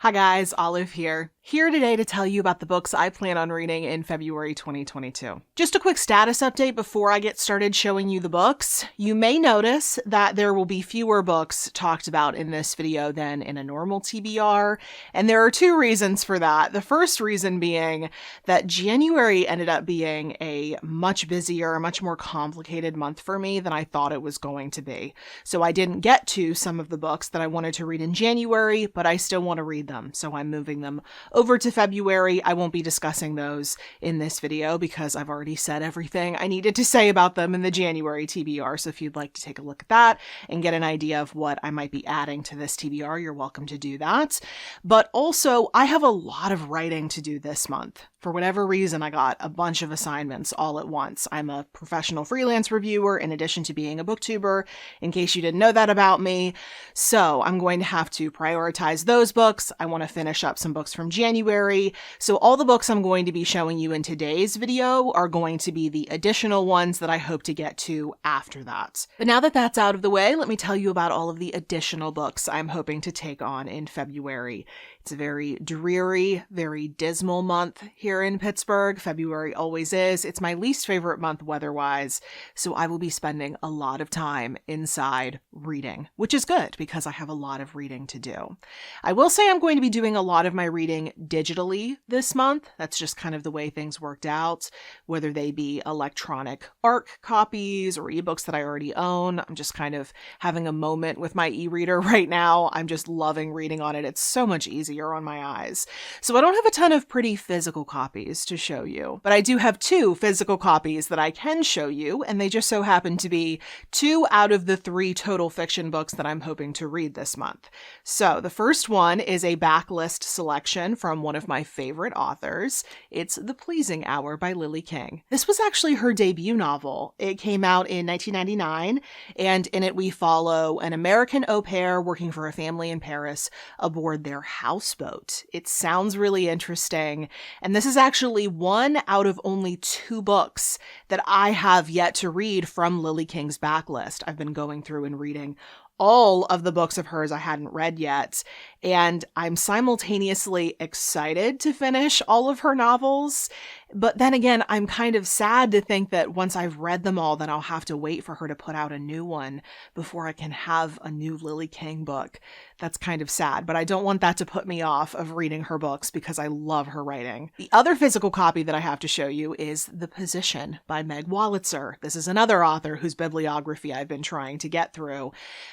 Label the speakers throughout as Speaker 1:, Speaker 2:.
Speaker 1: Hi guys, Olive here. Here today to tell you about the books I plan on reading in February 2022. Just a quick status update before I get started showing you the books. You may notice that there will be fewer books talked about in this video than in a normal TBR, and there are two reasons for that. The first reason being that January ended up being a much busier, much more complicated month for me than I thought it was going to be. So I didn't get to some of the books that I wanted to read in January, but I still want to read them, so I'm moving them over to February. I won't be discussing those in this video because I've already said everything I needed to say about them in the January TBR, so if you'd like to take a look at that and get an idea of what I might be adding to this TBR, you're welcome to do that. But also, I have a lot of writing to do this month. For whatever reason, I got a bunch of assignments all at once. I'm a professional freelance reviewer in addition to being a booktuber, in case you didn't know that about me. So I'm going to have to prioritize those books. I want to finish up some books from January. So all the books I'm going to be showing you in today's video are going to be the additional ones that I hope to get to after that. But now that that's out of the way, let me tell you about all of the additional books I'm hoping to take on in February. It's a very dreary, very dismal month here in Pittsburgh. February always is. It's my least favorite month weather-wise, so I will be spending a lot of time inside reading, which is good because I have a lot of reading to do. I will say I'm going to be doing a lot of my reading digitally this month. That's just kind of the way things worked out, whether they be electronic ARC copies or ebooks that I already own. I'm just kind of having a moment with my e-reader right now. I'm just loving reading on it. It's so much easier on my eyes. So I don't have a ton of pretty physical copies to show you, but I do have two physical copies that I can show you, and they just so happen to be 2 out of the 3 total fiction books that I'm hoping to read this month. So the first one is a backlist selection from one of my favorite authors. It's The Pleasing Hour by Lily King. This was actually her debut novel. It came out in 1999, and in it we follow an American au pair working for a family in Paris aboard their houseboat. It sounds really interesting, and this is actually 1 out of only 2 books that I have yet to read from Lily King's backlist. I've been going through and reading all of the books of hers I hadn't read yet, and I'm simultaneously excited to finish all of her novels, but then again, I'm kind of sad to think that once I've read them all, then I'll have to wait for her to put out a new one before I can have a new Lily King book. That's kind of sad, but I don't want that to put me off of reading her books because I love her writing. The other physical copy that I have to show you is The Position by Meg Wolitzer. This is another author whose bibliography I've been trying to get through.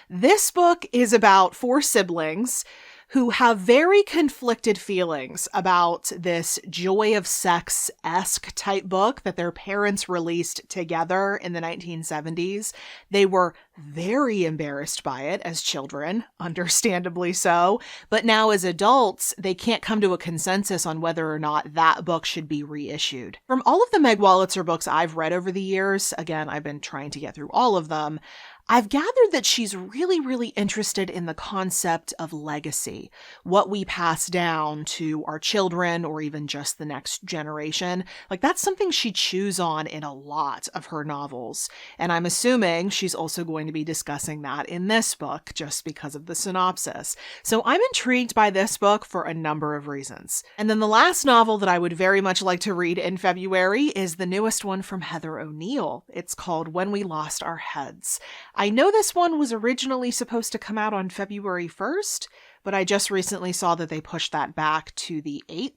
Speaker 1: This book is about 4 siblings who have very conflicted feelings about this Joy of Sex-esque type book that their parents released together in the 1970s. They were very embarrassed by it as children, understandably so, but now as adults, they can't come to a consensus on whether or not that book should be reissued. From all of the Meg Wolitzer books I've read over the years, again, I've been trying to get through all of them, I've gathered that she's really interested in the concept of legacy, what we pass down to our children or even just the next generation. Like, that's something she chews on in a lot of her novels. And I'm assuming she's also going to be discussing that in this book just because of the synopsis. So I'm intrigued by this book for a number of reasons. And then the last novel that I would very much like to read in February is the newest one from Heather O'Neill. It's called When We Lost Our Heads. I know this one was originally supposed to come out on February 1st, but I just recently saw that they pushed that back to the 8th.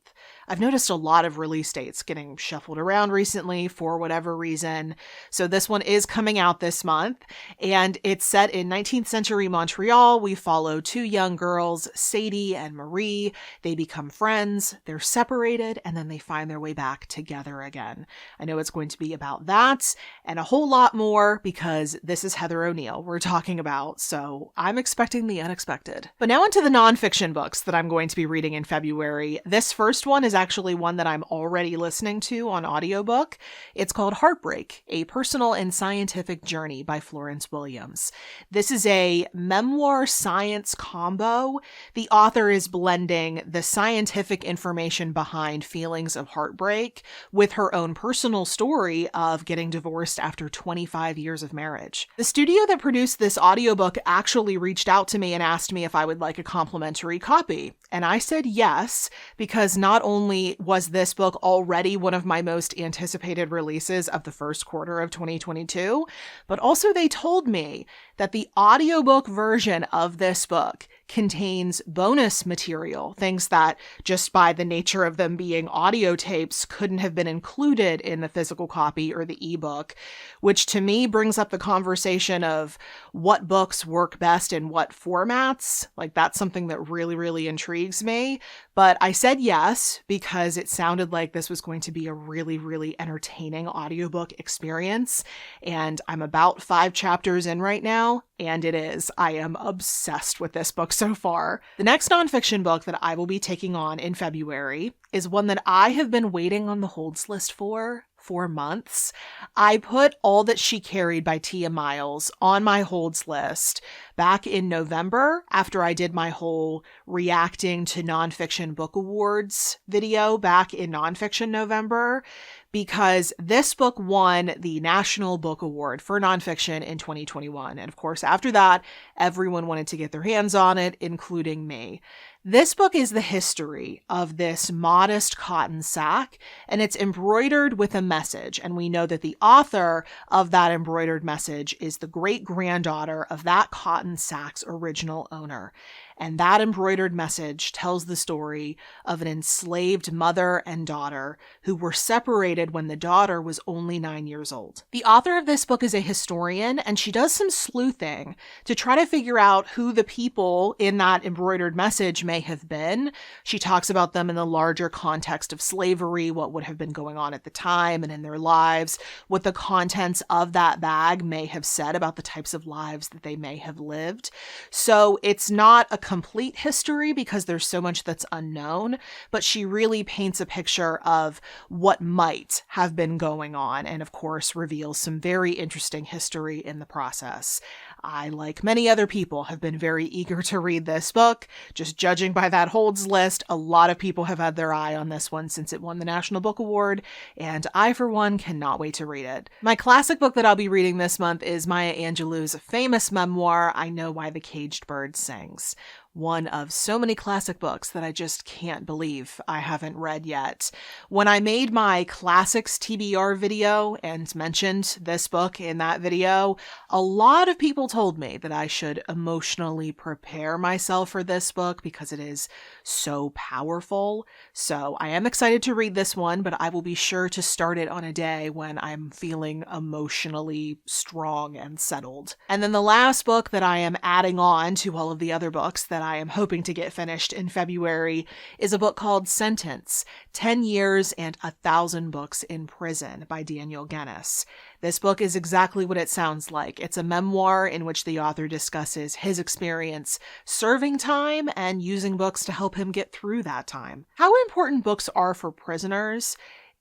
Speaker 1: I've noticed a lot of release dates getting shuffled around recently for whatever reason. So this one is coming out this month, and it's set in 19th century Montreal. We follow 2 young girls, Sadie and Marie. They become friends, they're separated, and then they find their way back together again. I know it's going to be about that and a whole lot more because this is Heather O'Neill we're talking about, so I'm expecting the unexpected. But now into the nonfiction books that I'm going to be reading in February. This first one one is actually one that I'm already listening to on audiobook. It's called Heartbreak, A Personal and Scientific Journey by Florence Williams. This is a memoir science combo. The author is blending the scientific information behind feelings of heartbreak with her own personal story of getting divorced after 25 years of marriage. The studio that produced this audiobook actually reached out to me and asked me if I would like a complimentary copy. And I said yes, because not only was this book already one of my most anticipated releases of the first quarter of 2022, but also they told me that the audiobook version of this book contains bonus material, things that just by the nature of them being audio tapes couldn't have been included in the physical copy or the ebook, which to me brings up the conversation of what books work best in what formats. Like, that's something that really, really intrigues me. But I said yes because it sounded like this was going to be a really, really entertaining audiobook experience. And I'm about 5 chapters in right now, and it is. I am obsessed with this book so far. The next nonfiction book that I will be taking on in February is one that I have been waiting on the holds list for months. I put All That She Carried by Tia Miles on my holds list back in November after I did my whole reacting to nonfiction book awards video back in Nonfiction November, because this book won the National Book Award for nonfiction in 2021. And of course, after that, everyone wanted to get their hands on it, including me. This book is the history of this modest cotton sack, and it's embroidered with a message. And we know that the author of that embroidered message is the great-granddaughter of that cotton sack's original owner. And that embroidered message tells the story of an enslaved mother and daughter who were separated when the daughter was only 9 years old. The author of this book is a historian, and she does some sleuthing to try to figure out who the people in that embroidered message may have been. She talks about them in the larger context of slavery, what would have been going on at the time and in their lives, what the contents of that bag may have said about the types of lives that they may have lived. So it's not a complete history because there's so much that's unknown, but she really paints a picture of what might have been going on, and of course reveals some very interesting history in the process. I, like many other people, have been very eager to read this book. Just judging by that holds list, a lot of people have had their eye on this one since it won the National Book Award, and I, for one, cannot wait to read it. My classic book that I'll be reading this month is Maya Angelou's famous memoir, I Know Why the Caged Bird Sings. One of so many classic books that I just can't believe I haven't read yet. When I made my classics TBR video and mentioned this book in that video, a lot of people told me that I should emotionally prepare myself for this book because it is so powerful. So I am excited to read this one, but I will be sure to start it on a day when I'm feeling emotionally strong and settled. And then the last book that I am adding on to all of the other books that I am hoping to get finished in February is a book called Sentence, 10 Years and 1,000 Books in Prison by Daniel Guinness. This book is exactly what it sounds like. It's a memoir in which the author discusses his experience serving time and using books to help him get through that time. How important books are for prisoners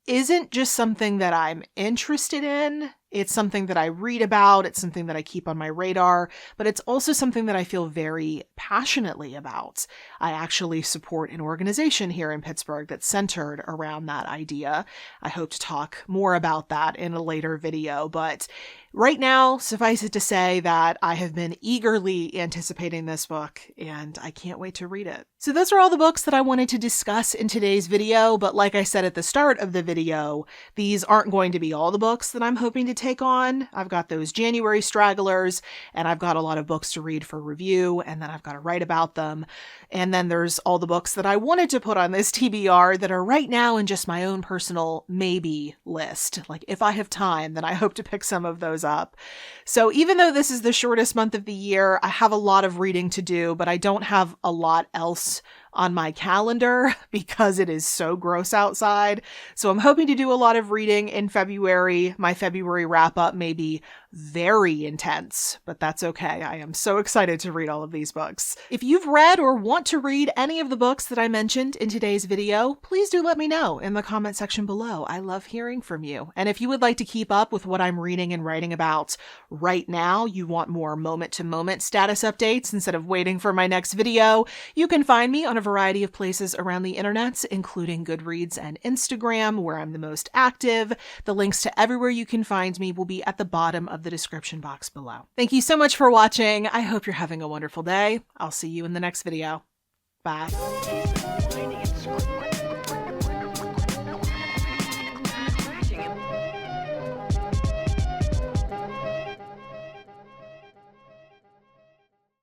Speaker 1: isn't just something that I'm interested in. It's something that I read about, it's something that I keep on my radar, but it's also something that I feel very passionately about. I actually support an organization here in Pittsburgh that's centered around that idea. I hope to talk more about that in a later video, but right now, suffice it to say that I have been eagerly anticipating this book, and I can't wait to read it. So those are all the books that I wanted to discuss in today's video, but like I said at the start of the video, these aren't going to be all the books that I'm hoping to take on. I've got those January stragglers, and I've got a lot of books to read for review, and then I've got to write about them. And then there's all the books that I wanted to put on this TBR that are right now in just my own personal maybe list. Like, if I have time, then I hope to pick some of those up. So even though this is the shortest month of the year, I have a lot of reading to do, but I don't have a lot else on my calendar because it is so gross outside. So I'm hoping to do a lot of reading in February. My February wrap up may be very intense, but that's okay. I am so excited to read all of these books. If you've read or want to read any of the books that I mentioned in today's video, please do let me know in the comment section below. I love hearing from you. And if you would like to keep up with what I'm reading and writing about right now, you want more moment-to-moment status updates instead of waiting for my next video, you can find me on a variety of places around the internet, including Goodreads and Instagram, where I'm the most active. The links to everywhere you can find me will be at the bottom of the description box below. Thank you so much for watching. I hope you're having a wonderful day. I'll see you in the next video. Bye.